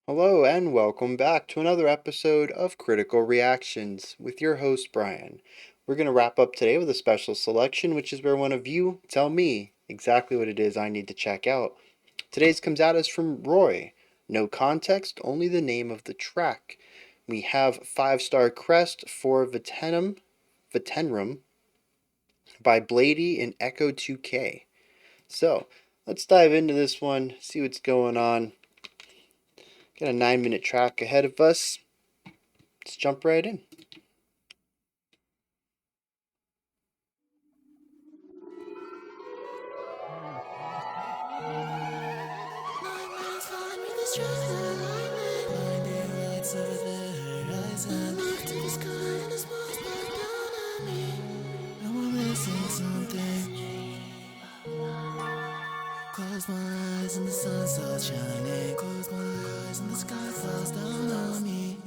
Hello and welcome back to another episode of Critical Reactions with your host Bryan. We're going to wrap up today with a special selection, which is where one of you tell me exactly what it is I need to check out. Today's comes at us from Roy. No context, only the name of the track. We have Star Crest for Vattenrum by Bladee and Ecco2k. So, let's dive into this one, see what's going on. Got a 9-minute track ahead of us. Let's jump right in. Close my eyes and the sun starts shining. Close my eyes and the sky falls down on me.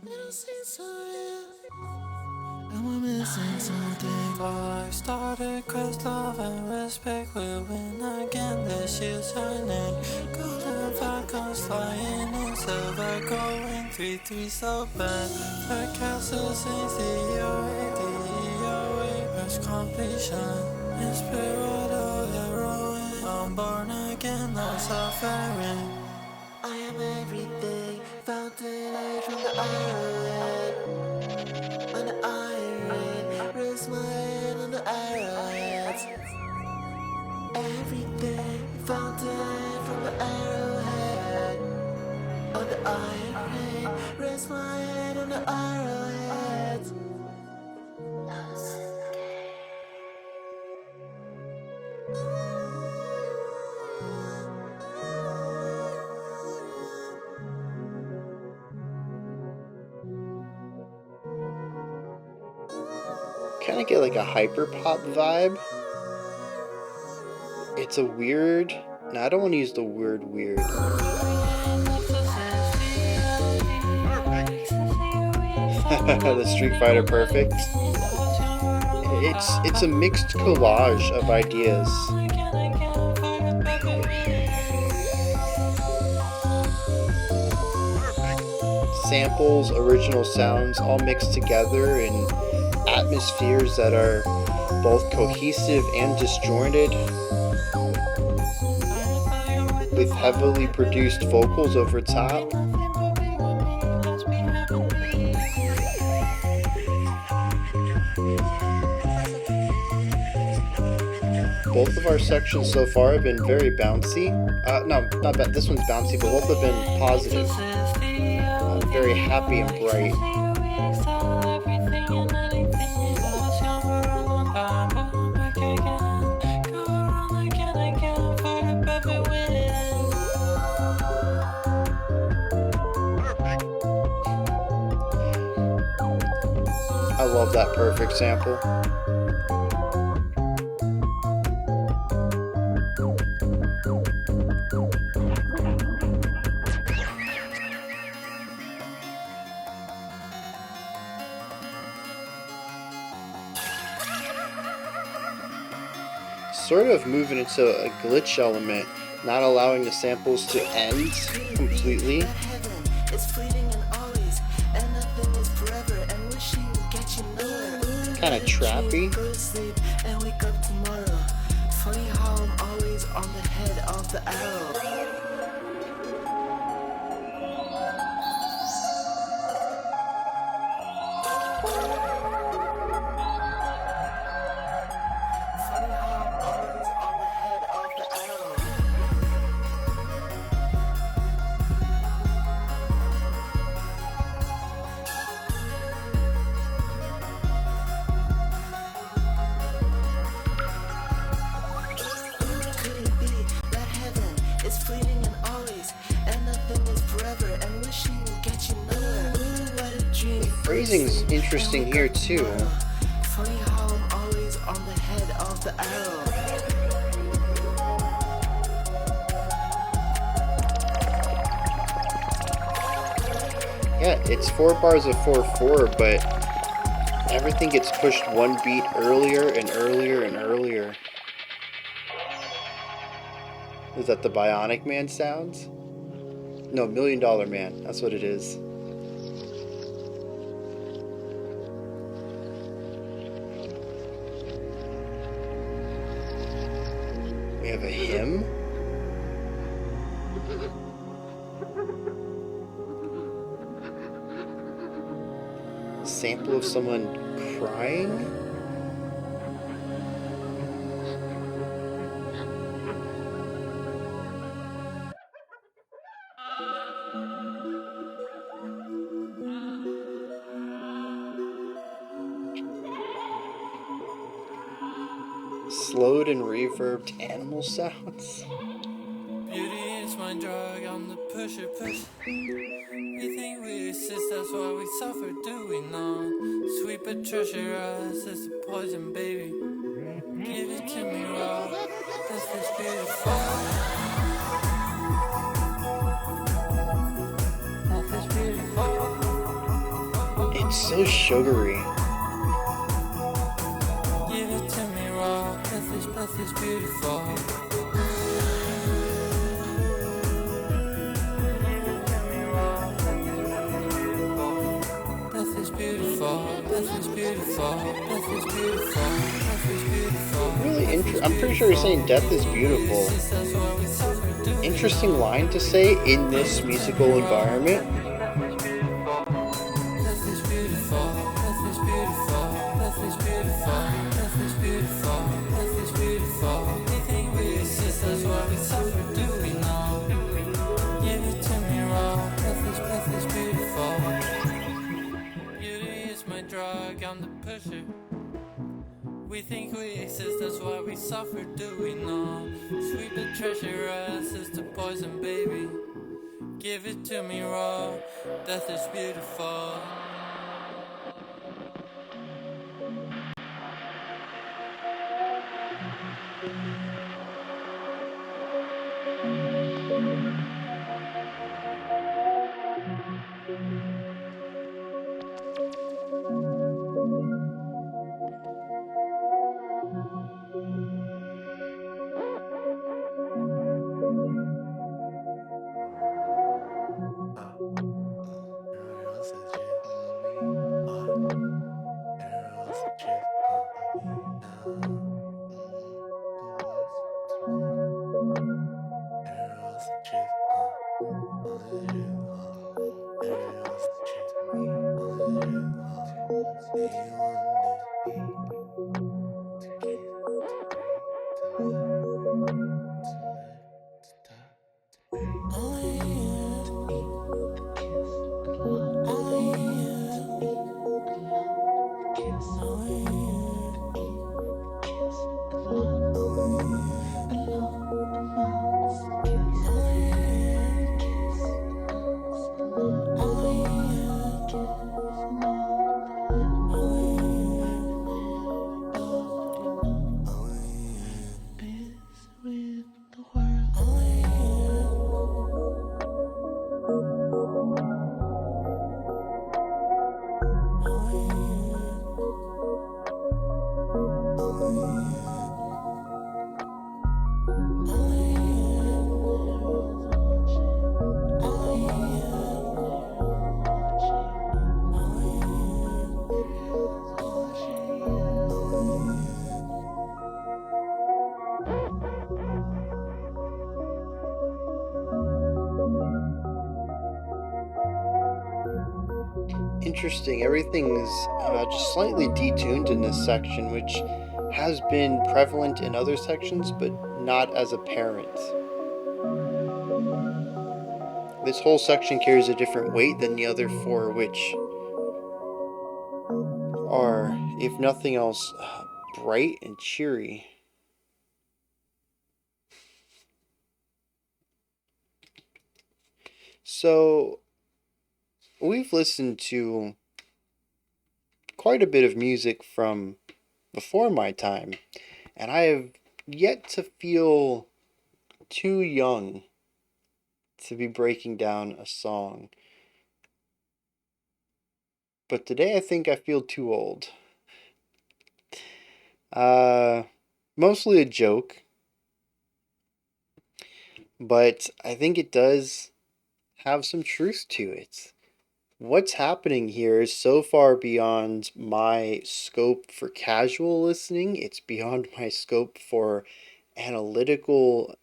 It don't seem so real, and we're missing something. For life started, Crest, love and respect will win again. The shields shining, golden falcons flying in silver, going 3-3 so bad. The castle sings the away, rush completion. In spirit of heroine, I'm born again, no suffering. I am everything, fountain light from the arrowhead. On the iron, rest my head on the arrowheads. Everything, fountain from the arrowhead. On the iron, rest my head on the arrowheads. Kind of get like a hyper pop vibe. It's a weird. No, I don't want to use the word weird. The Street Fighter Perfect. It's a mixed collage of ideas. Samples, original sounds, all mixed together in atmospheres that are both cohesive and disjointed, with heavily produced vocals over top. Both of our sections so far have been very bouncy. No, not bad. This one's bouncy, but both have been positive. Very happy and bright. I love that perfect sample. Sort of moving into a glitch element, not allowing the samples to end completely. Kind of trappy. Phrasing's interesting here too. Funny how I'm always on the head of the arrow. Yeah, it's 4 bars of 4/4, but everything gets pushed one beat earlier and earlier and earlier. Is that the Bionic Man sounds? No, Million Dollar Man. That's what it is. We have a hymn. Sample of someone crying. Slowed and reverbed animal sounds. Beauty is my drug, I'm the pusher. We think we exist, that's why we suffer, do we not? Sweet but treasure us, it's a poison, baby. Give it to me raw, death is beautiful. Death is beautiful. It's so sugary. Give it to me raw, death is beautiful. Death is beautiful, death is beautiful, death is beautiful, death is beautiful. Really I'm pretty sure he's saying death is beautiful. Interesting line to say in this musical environment. Death is beautiful, death is beautiful, death is beautiful, death is beautiful, death is beautiful. We think we exist, that's why we suffer, do we know? Give it to me raw, death is beautiful. Beauty is my drug, I'm the pusher. We think we exist, that's why we suffer, do we know? Sweet but treasure us, it's the poison, baby. Give it to me raw, death is beautiful. Interesting. Everything's just slightly detuned in this section, which has been prevalent in other sections, but not as apparent. This whole section carries a different weight than the other four, which are, if nothing else, bright and cheery. So, we've listened to quite a bit of music from before my time, and I have yet to feel too young to be breaking down a song. But today I think I feel too old. Mostly a joke, but I think it does have some truth to it. What's happening here is so far beyond my scope for casual listening. It's beyond my scope for analytical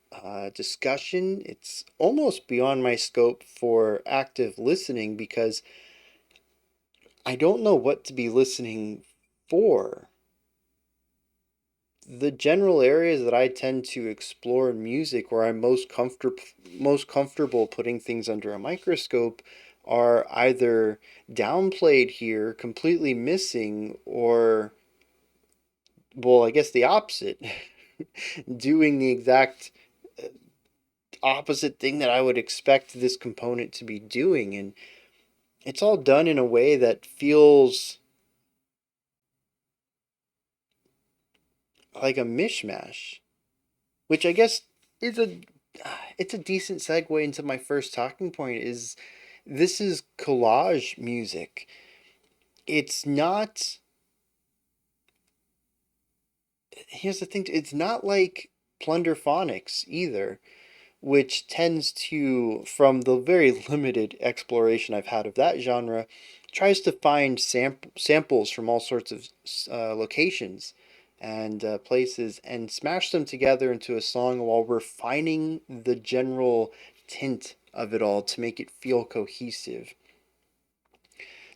discussion. It's almost beyond my scope for active listening because I don't know what to be listening for. The general areas that I tend to explore in music where I'm most comfortable putting things under a microscope are either downplayed here, completely missing, or well, I guess the opposite. Doing the exact opposite thing that I would expect this component to be doing, and it's all done in a way that feels like a mishmash, which I guess is a it's a decent segue into my first talking point is this is collage music. It's not Here's the thing, it's not like plunderphonics either, which tends to, from the very limited exploration I've had of that genre, tries to find samples from all sorts of locations and places and smash them together into a song while refining the general tint of it all to make it feel cohesive.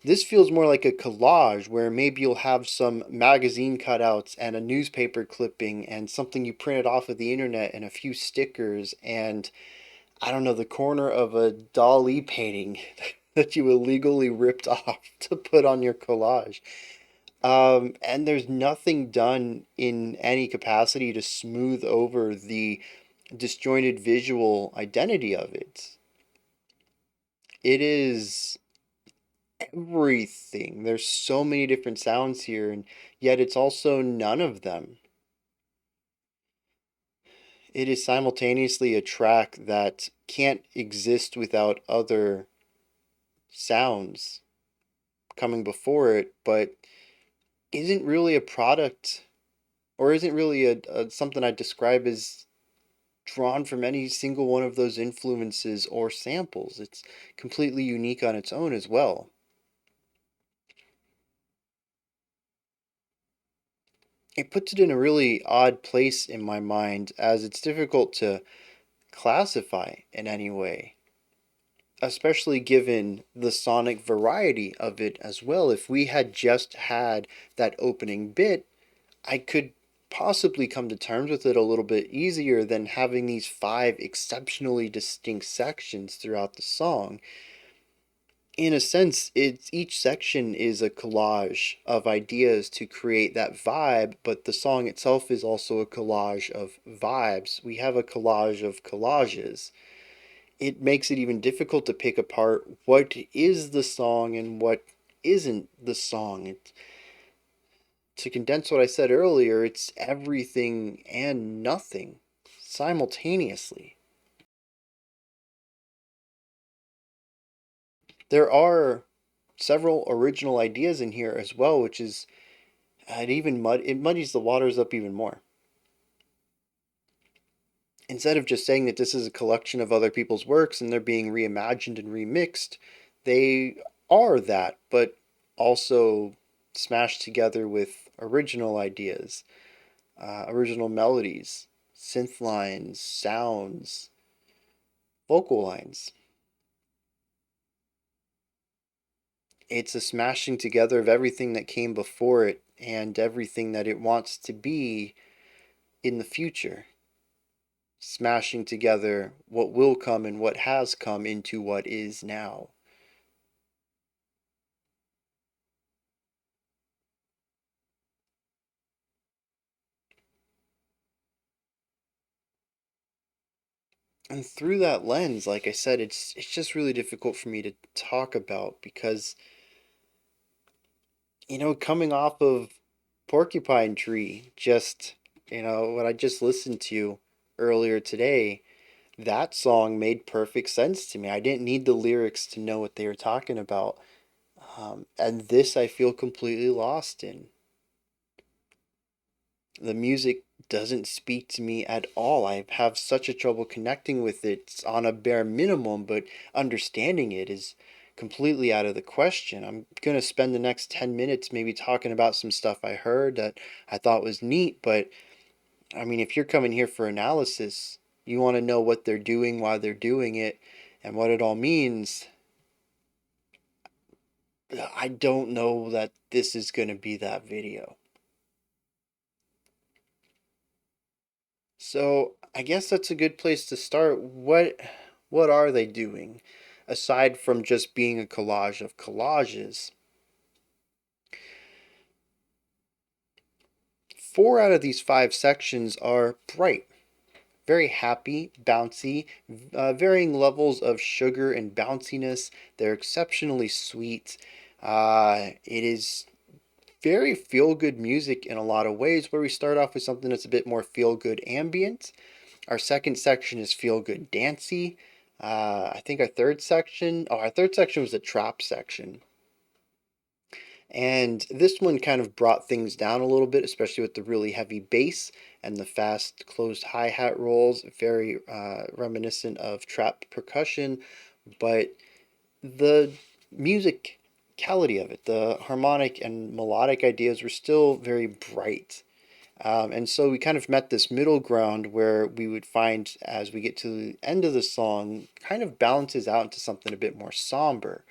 This feels more like a collage where maybe you'll have some magazine cutouts and a newspaper clipping and something you printed off of the internet and a few stickers and I don't know, the corner of a Dali painting that you illegally ripped off to put on your collage. And there's nothing done in any capacity to smooth over the disjointed visual identity of it. It is everything. There's so many different sounds here, and yet it's also none of them. It is simultaneously a track that can't exist without other sounds coming before it, but isn't really a product or isn't really a something I'd describe as drawn from any single one of those influences or samples. It's completely unique on its own as well. It puts it in a really odd place in my mind as it's difficult to classify in any way, especially given the sonic variety of it as well. If we had just had that opening bit, I could possibly come to terms with it a little bit easier than having these five exceptionally distinct sections throughout the song. In a sense, each section is a collage of ideas to create that vibe, but the song itself is also a collage of vibes. We have a collage of collages. It makes it even difficult to pick apart what is the song and what isn't the song. To condense what I said earlier, it's everything and nothing simultaneously. There are several original ideas in here as well, which is it muddies the waters up even more. Instead of just saying that this is a collection of other people's works and they're being reimagined and remixed, they are that, but also smashed together with original ideas, original melodies, synth lines, sounds, vocal lines. It's a smashing together of everything that came before it and everything that it wants to be in the future. Smashing together what will come and what has come into what is now. And through that lens, like I said, it's just really difficult for me to talk about because coming off of Porcupine Tree, just what I just listened to earlier today, that song made perfect sense to me. I didn't need the lyrics to know what they were talking about. And this I feel completely lost in. The music doesn't speak to me at all. I have such a trouble connecting with it on a bare minimum, but understanding it is completely out of the question. I'm going to spend the next 10 minutes maybe talking about some stuff I heard that I thought was neat, but I mean, if you're coming here for analysis, you want to know what they're doing, why they're doing it, and what it all means. I don't know that this is going to be that video. So I guess that's a good place to start. What are they doing aside from just being a collage of collages? Four out of these five sections are bright, very happy, bouncy, varying levels of sugar and bounciness. They're exceptionally sweet. It is very feel good music in a lot of ways, where we start off with something that's a bit more feel good ambient. Our second section is feel good dancey. I think our third section was the trap section. And this one kind of brought things down a little bit, especially with the really heavy bass and the fast closed hi-hat rolls, very reminiscent of trap percussion, but the musicality of it, the harmonic and melodic ideas were still very bright. And so we kind of met this middle ground where we would find, as we get to the end of the song, kind of balances out into something a bit more somber.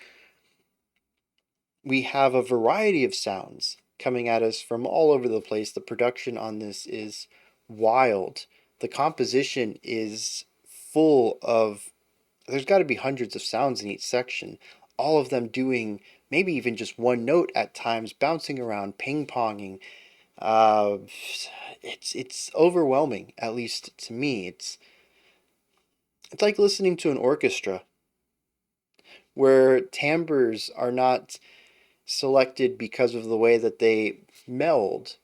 We have a variety of sounds coming at us from all over the place. The production on this is wild. The composition is full of, there's got to be hundreds of sounds in each section, all of them doing maybe even just one note at times, bouncing around, ping ponging. Uh, it's overwhelming, at least to me. It's like listening to an orchestra where timbres are not selected because of the way that they meld,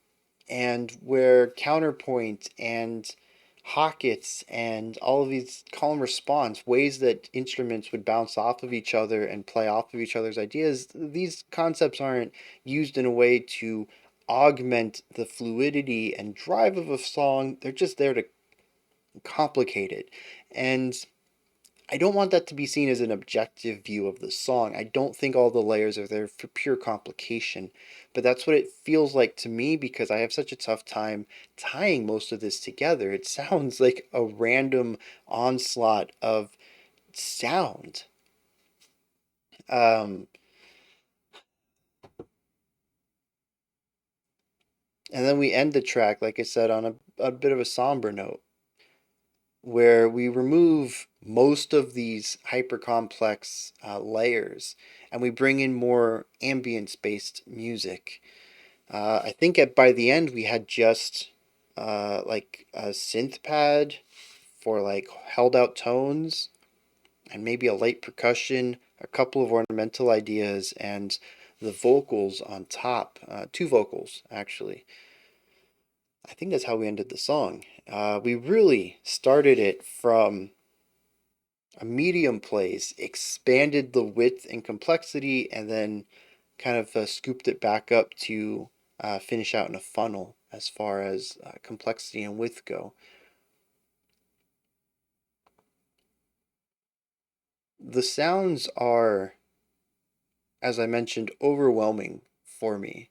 and where counterpoint and hockets and all of these call and response ways that instruments would bounce off of each other and play off of each other's ideas, these concepts aren't used in a way to augment the fluidity and drive of a song. They're just there to complicate it. And I don't want that to be seen as an objective view of the song. I don't think all the layers are there for pure complication, but that's what it feels like to me because I have such a tough time tying most of this together. It sounds like a random onslaught of sound. Um, and then we end the track, like I said, on a bit of a somber note, where we remove most of these hyper complex layers and we bring in more ambience based music. I think by the end we had just like a synth pad for like held out tones and maybe a light percussion, a couple of ornamental ideas, and the vocals on top. Two vocals, actually. I think that's how we ended the song. We really started it from a medium place, expanded the width and complexity, and then kind of scooped it back up to finish out in a funnel as far as complexity and width go. The sounds are, as I mentioned, overwhelming for me.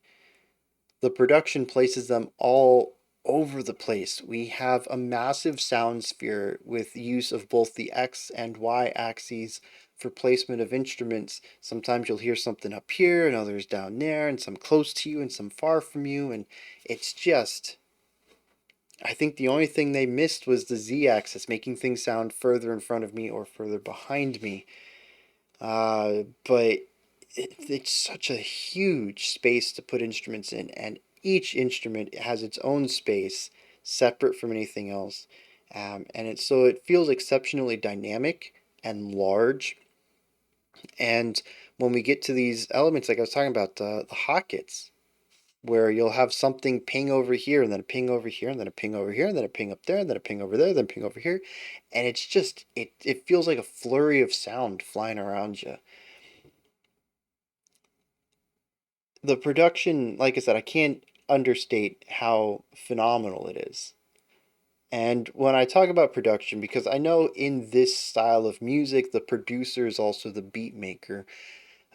The production places them all over the place. We have a massive sound sphere with use of both the X and Y axes for placement of instruments. Sometimes you'll hear something up here and others down there, and some close to you and some far from you, and it's just. I think the only thing they missed was the Z axis, making things sound further in front of me or further behind me. But it's such a huge space to put instruments in, and each instrument has its own space separate from anything else. And it feels exceptionally dynamic and large. And when we get to these elements, like I was talking about, the hockets, where you'll have something ping over here, and then a ping over here, and then a ping over here, and then a ping up there, and then a ping over there, then a ping over here. And it's just, it feels like a flurry of sound flying around you. The production, like I said, I can't understate how phenomenal it is. And when I talk about production, because I know in this style of music, the producer is also the beat maker,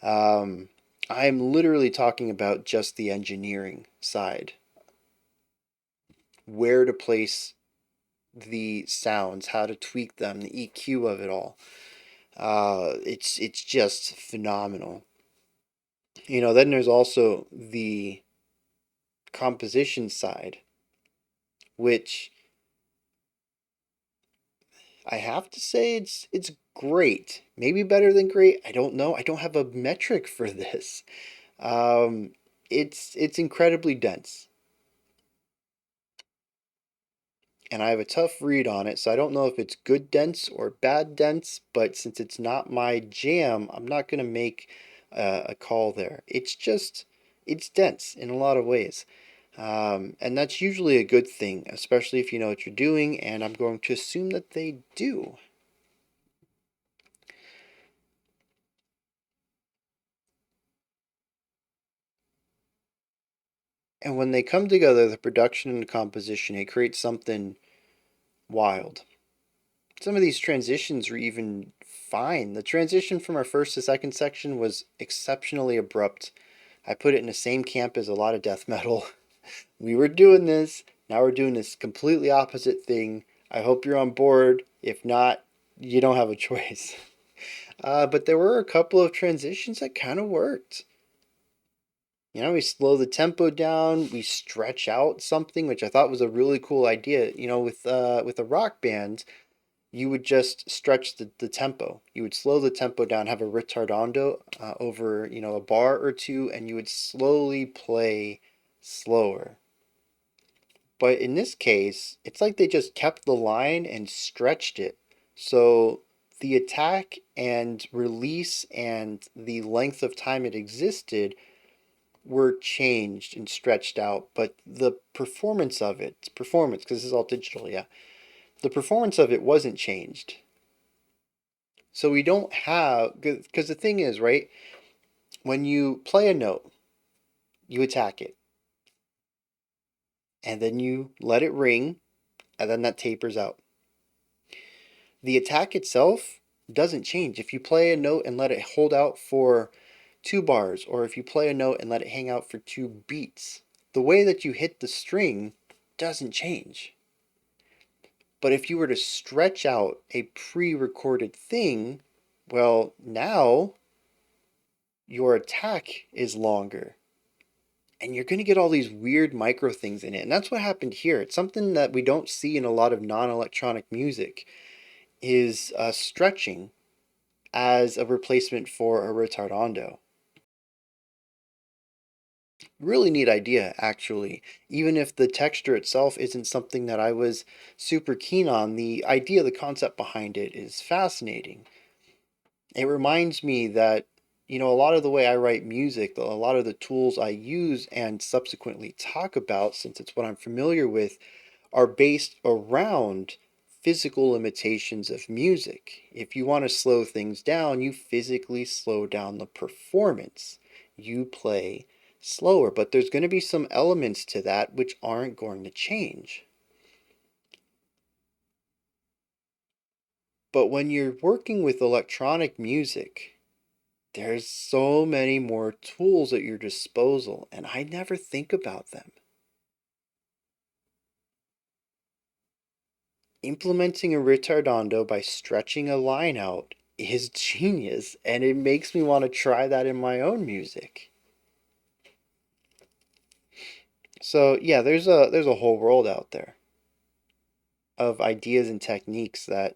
um, I'm literally talking about just the engineering side, where to place the sounds, how to tweak them, the EQ of it all. It's just phenomenal. Then there's also the composition side, which I have to say it's great. Maybe better than great. I don't know. I don't have a metric for this. Um, it's incredibly dense, and I have a tough read on it, so I don't know if it's good dense or bad dense. But since it's not my jam, I'm not gonna make a call there. It's dense in a lot of ways. And that's usually a good thing, especially if you know what you're doing, and I'm going to assume that they do. And when they come together, the production and the composition, it creates something wild. Some of these transitions are even fine. The transition from our first to second section was exceptionally abrupt. I put it in the same camp as a lot of death metal. We were doing this, now we're doing this completely opposite thing. I hope you're on board. If not, you don't have a choice. But there were a couple of transitions that kind of worked. We slow the tempo down, we stretch out something, which I thought was a really cool idea. With a rock band, you would just stretch the tempo. You would slow the tempo down, have a ritardando over, a bar or two, and you would slowly play slower. But in this case, it's like they just kept the line and stretched it. So the attack and release and the length of time it existed were changed and stretched out, but the performance, because this is all digital, yeah, the performance of it wasn't changed. So we don't have, because the thing is, right, when you play a note, you attack it, and then you let it ring, and then that tapers out. The attack itself doesn't change. If you play a note and let it hold out for 2 bars, or if you play a note and let it hang out for 2 beats, the way that you hit the string doesn't change. But if you were to stretch out a pre recorded thing, well, now your attack is longer. And you're going to get all these weird micro things in it. And that's what happened here. It's something that we don't see in a lot of non-electronic music is stretching as a replacement for a retardando. Really neat idea, actually. Even if the texture itself isn't something that I was super keen on, the idea, the concept behind it is fascinating. It reminds me that, a lot of the way I write music, a lot of the tools I use and subsequently talk about, since it's what I'm familiar with, are based around physical limitations of music. If you want to slow things down, you physically slow down the performance. You play slower, but there's going to be some elements to that which aren't going to change. But when you're working with electronic music, there's so many more tools at your disposal, and I never think about them. Implementing a ritardando by stretching a line out is genius, and it makes me want to try that in my own music. So yeah, there's a whole world out there of ideas and techniques that,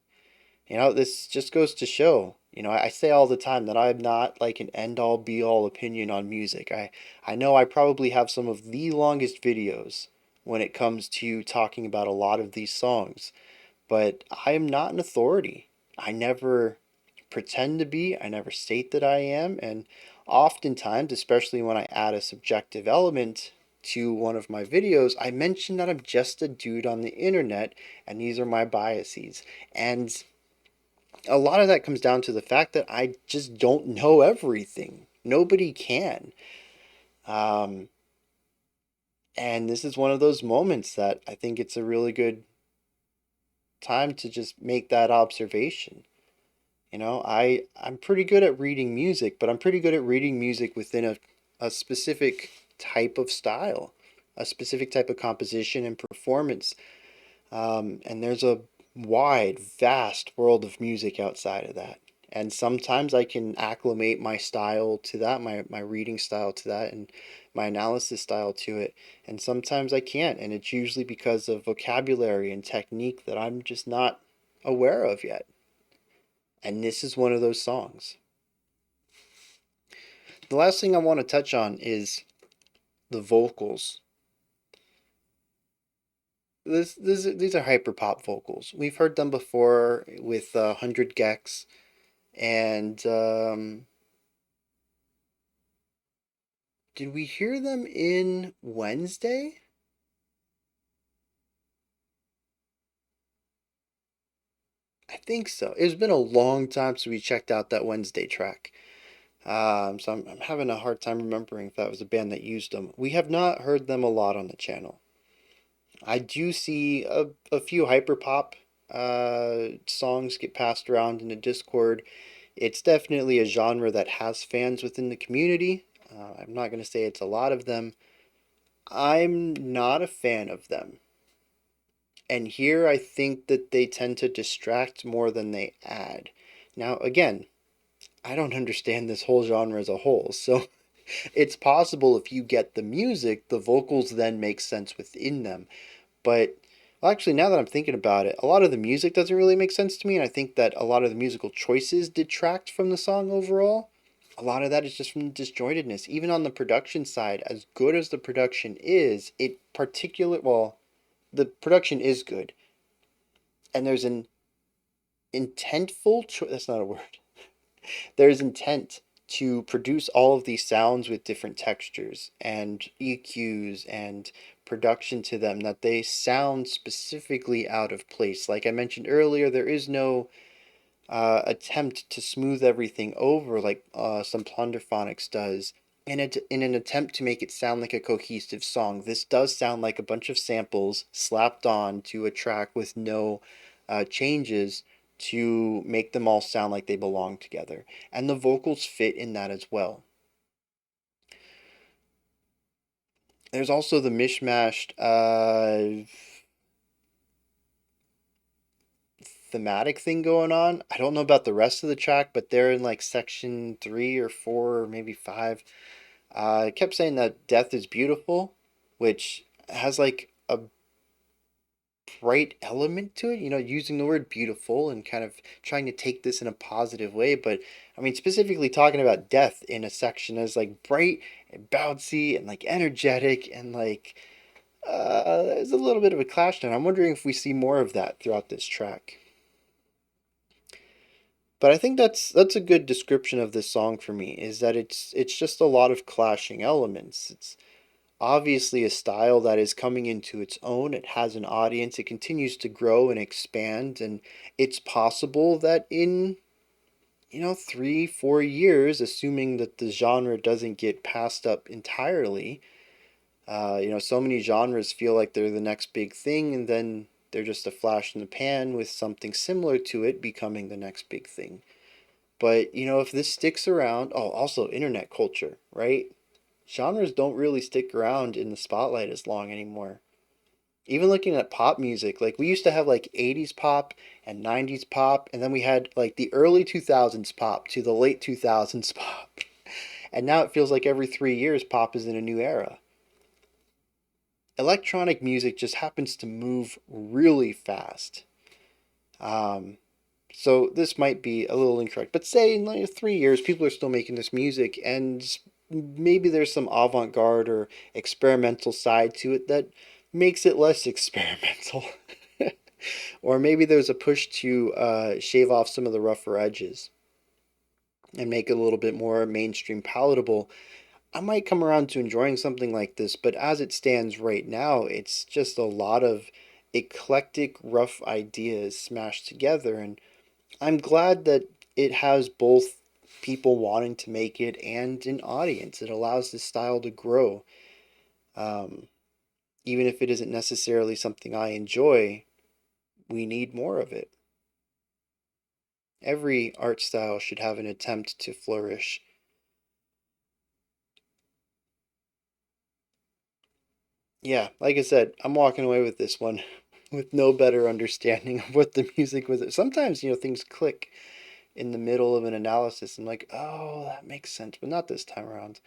this just goes to show. I say all the time that I'm not like an end all be all opinion on music. I know I probably have some of the longest videos when it comes to talking about a lot of these songs, but I am not an authority. I never pretend to be, I never state that I am, and oftentimes, especially when I add a subjective element to one of my videos, I mention that I'm just a dude on the internet and these are my biases. And a lot of that comes down to the fact that I just don't know everything. Nobody can. Um, and this is one of those moments that I think it's a really good time to just make that observation. I'm pretty good at reading music, but I'm pretty good at reading music within a specific type of style, a specific type of composition and performance. And there's a wide, vast world of music outside of that. And sometimes I can acclimate my style to that, my reading style to that, and my analysis style to it. And sometimes I can't. And it's usually because of vocabulary and technique that I'm just not aware of yet. And this is one of those songs. The last thing I want to touch on is the vocals. These are hyperpop vocals. We've heard them before with 100 gecs, and did we hear them in Wednesday? I think so. It's been a long time since we checked out that Wednesday track. So I'm having a hard time remembering if that was a band that used them. We have not heard them a lot on the channel. I do see a few hyperpop songs get passed around in the Discord. It's definitely a genre that has fans within the community. I'm not going to say it's a lot of them. I'm not a fan of them. And here I think that they tend to distract more than they add. Now, again, I don't understand this whole genre as a whole, so it's possible if you get the music, the vocals then make sense within them. But well, actually, now that I'm thinking about it, a lot of the music doesn't really make sense to me, and I think that a lot of the musical choices detract from the song overall. A lot of that is just from the disjointedness. Even on the production side, as good as the production is, the production is good, and there's an that's not a word. There's intent to produce all of these sounds with different textures and EQs and production to them that they sound specifically out of place. Like I mentioned earlier, there is no attempt to smooth everything over like some Plunderphonics does. In an attempt to make it sound like a cohesive song, this does sound like a bunch of samples slapped on to a track with no changes to make them all sound like they belong together. And the vocals fit in that as well. There's also the mishmashed thematic thing going on. I don't know about the rest of the track, but they're in like section 3 or 4 or maybe 5. It kept saying that death is beautiful, which has like a bright element to it, using the word beautiful and kind of trying to take this in a positive way. But I mean, specifically talking about death in a section as like bright and bouncy and like energetic and like there's a little bit of a clash there. I'm wondering if we see more of that throughout this track. But I think that's a good description of this song for me, is that it's just a lot of clashing elements. It's obviously a style that is coming into its own. It has an audience. It continues to grow and expand, and it's possible that in 3, 4 years, assuming that the genre doesn't get passed up entirely, so many genres feel like they're the next big thing, and then they're just a flash in the pan with something similar to it becoming the next big thing. But if this sticks around, oh, also internet culture, right? Genres don't really stick around in the spotlight as long anymore. Even looking at pop music, like we used to have like 80s pop and 90s pop, and then we had like the early 2000s pop to the late 2000s pop. And now it feels like every 3 years pop is in a new era. Electronic music just happens to move really fast. Um, so this might be a little incorrect, but say in like 3 years, people are still making this music, and maybe there's some avant-garde or experimental side to it that makes it less experimental. Or maybe there's a push to shave off some of the rougher edges and make it a little bit more mainstream palatable. I might come around to enjoying something like this, but as it stands right now, it's just a lot of eclectic, rough ideas smashed together. And I'm glad that it has both people wanting to make it and an audience. It allows this style to grow. Um, Even if it isn't necessarily something I enjoy, we need more of it. Every art style should have an attempt to flourish. Yeah, like I said, I'm walking away with this one with no better understanding of what the music was. Sometimes, things click in the middle of an analysis. I'm like, oh, that makes sense, but not this time around.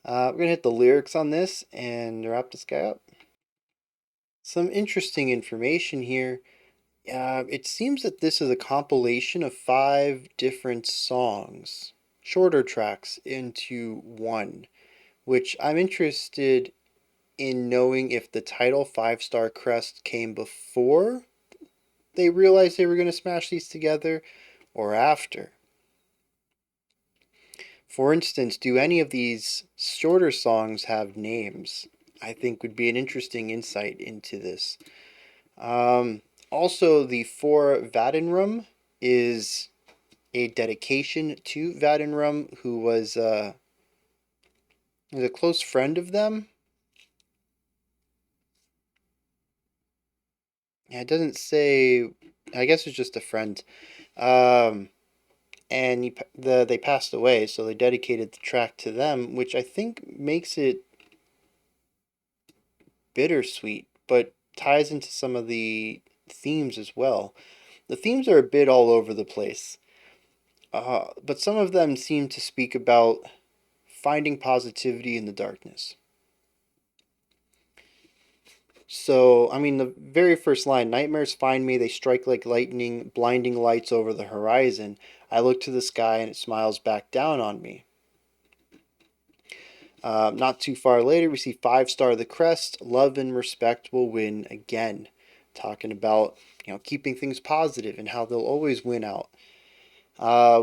We're gonna hit the lyrics on this and wrap this guy up. Some interesting information here. It seems that this is a compilation of 5 different songs, shorter tracks, into one, which I'm interested in knowing if the title Star Crest came before they realized they were going to smash these together or after. For instance, do any of these shorter songs have names? I think would be an interesting insight into this. Um, Also, the For Vattenrum is a dedication to Vattenrum, who was a close friend of them. Yeah, it doesn't say. I guess it's just a friend. Um, and they passed away, so they dedicated the track to them, which I think makes it bittersweet, but ties into some of the themes as well. The themes are a bit all over the place, but some of them seem to speak about finding positivity in the darkness. So, I mean, the very first line, nightmares find me, they strike like lightning, blinding lights over the horizon. I look to the sky and it smiles back down on me. Not too far later, we see 5 star the crest, love and respect will win again. Talking about, keeping things positive and how they'll always win out.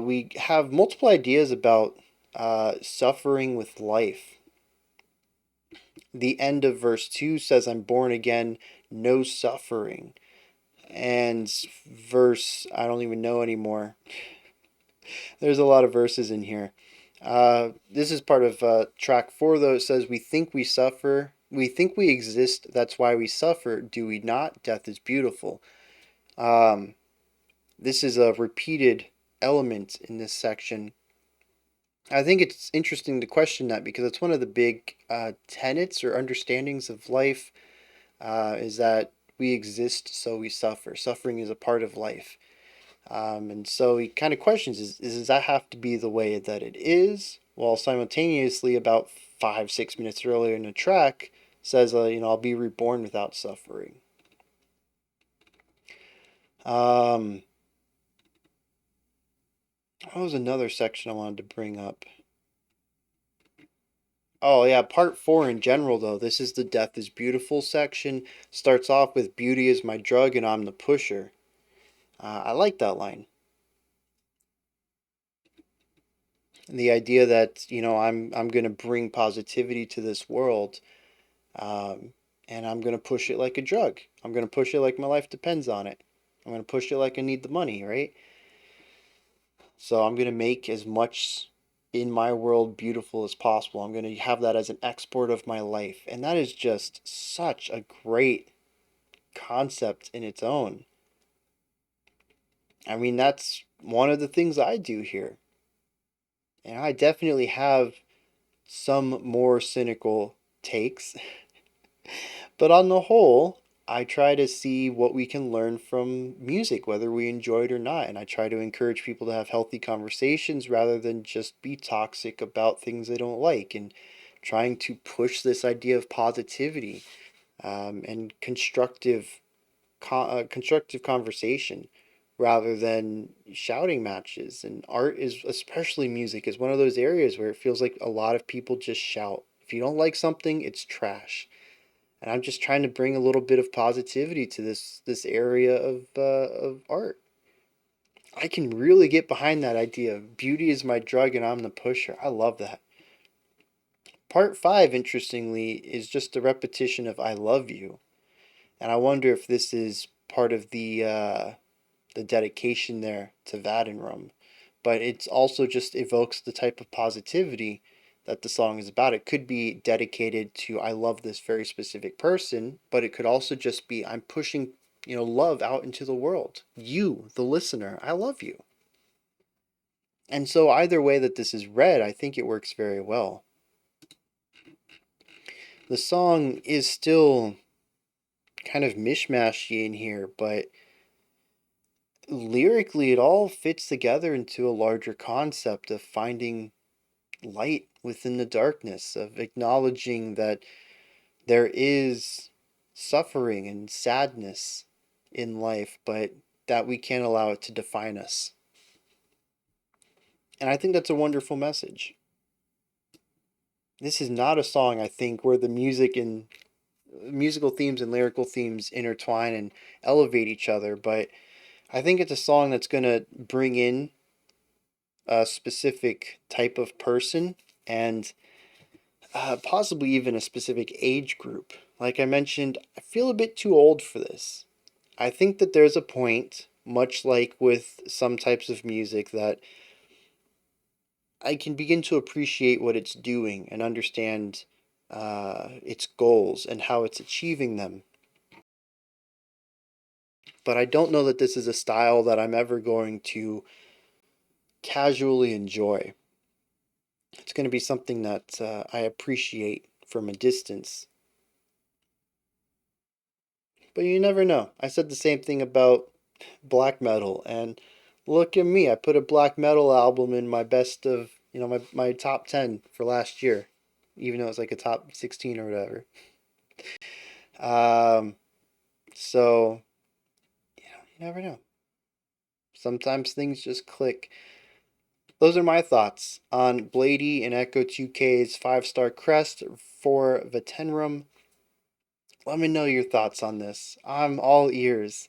We have multiple ideas about suffering with life. The end of verse 2 says, I'm born again, no suffering. And verse, I don't even know anymore. There's a lot of verses in here. This is part of track 4, though. It says, we think we suffer. We think we exist. That's why we suffer. Do we not? Death is beautiful. Um, this is a repeated element in this section. I think it's interesting to question that because it's one of the big tenets or understandings of life is that we exist, so we suffer. Suffering is a part of life. And so he kind of questions does that have to be the way that it is? While simultaneously, about 5, 6 minutes earlier in the track, says, I'll be reborn without suffering. What was another section I wanted to bring up? Oh, yeah, part 4 in general, though. This is the Death is Beautiful section. Starts off with beauty is my drug and I'm the pusher. I like that line. The idea that, I'm going to bring positivity to this world. And I'm going to push it like a drug. I'm going to push it like my life depends on it. I'm going to push it like I need the money, right? So I'm going to make as much in my world beautiful as possible. I'm going to have that as an export of my life. And that is just such a great concept in its own. I mean, that's one of the things I do here. And I definitely have some more cynical takes. But on the whole, I try to see what we can learn from music, whether we enjoy it or not. And I try to encourage people to have healthy conversations rather than just be toxic about things they don't like. And trying to push this idea of positivity and constructive conversation rather than shouting matches. And art is, especially music, is one of those areas where it feels like a lot of people just shout. If you don't like something, it's trash. And I'm just trying to bring a little bit of positivity to this area of art. I can really get behind that idea of beauty is my drug and I'm the pusher. I love that. Part 5, interestingly, is just a repetition of "I love you," and I wonder if this is part of the dedication there to Vattenrum. But it's also just evokes the type of positivity that the song is about. It could be dedicated to I love this very specific person, but it could also just be I'm pushing love out into the world. You, the listener, I love you. And so either way that this is read, I think it works very well. The song is still kind of mishmashy in here, but lyrically it all fits together into a larger concept of finding light within the darkness, of acknowledging that there is suffering and sadness in life, but that we can't allow it to define us. And I think that's a wonderful message. This is not a song, I think, where the musical themes and lyrical themes intertwine and elevate each other, but I think it's a song that's going to bring in a specific type of person and possibly even a specific age group. Like I mentioned, I feel a bit too old for this. I think that there's a point, much like with some types of music, that I can begin to appreciate what it's doing and understand its goals and how it's achieving them. But I don't know that this is a style that I'm ever going to casually enjoy. It's going to be something that I appreciate from a distance. But you never know. I said the same thing about black metal, and look at me. I put a black metal album in my best of, my top 10 for last year, even though it's like a top 16 or whatever. Um, so, you never know. Sometimes things just click. Those are my thoughts on Bladee and Ecco2k's 5-star crest for Vattenrum. Let me know your thoughts on this. I'm all ears.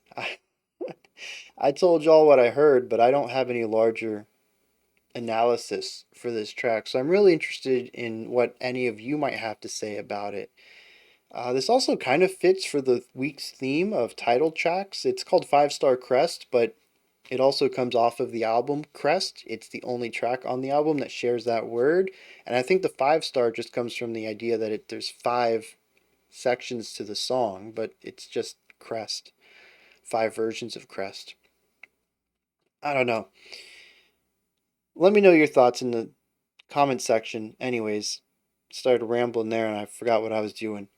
I told y'all what I heard, but I don't have any larger analysis for this track, so I'm really interested in what any of you might have to say about it. This also kind of fits for the week's theme of title tracks. It's called 5-star crest, but it also comes off of the album Crest. It's the only track on the album that shares that word, and I think the 5-star just comes from the idea that there's 5 sections to the song, but it's just Crest, 5 versions of Crest. I don't know. Let me know your thoughts in the comment section. Anyways, started rambling there and I forgot what I was doing.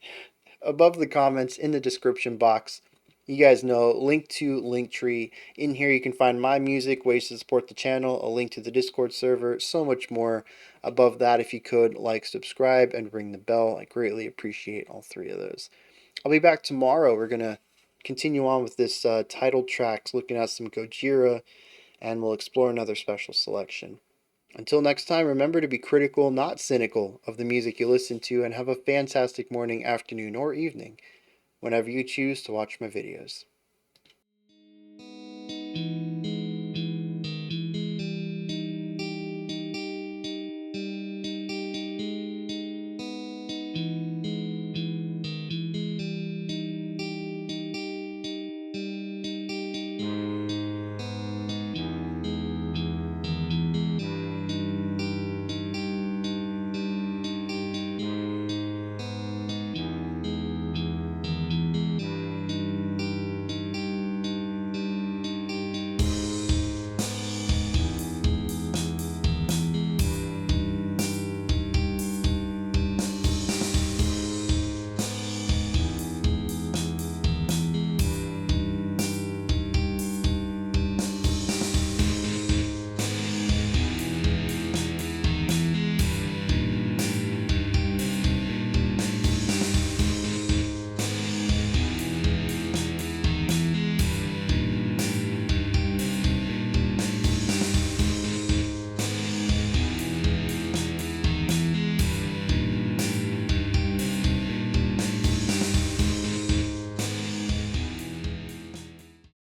Above the comments in the description box, you guys know, link to Linktree. In here you can find my music, ways to support the channel, a link to the Discord server, so much more. Above that, if you could, like, subscribe, and ring the bell. I greatly appreciate all 3 of those. I'll be back tomorrow. We're going to continue on with this title tracks, looking at some Gojira, and we'll explore another special selection. Until next time, remember to be critical, not cynical, of the music you listen to, and have a fantastic morning, afternoon, or evening whenever you choose to watch my videos.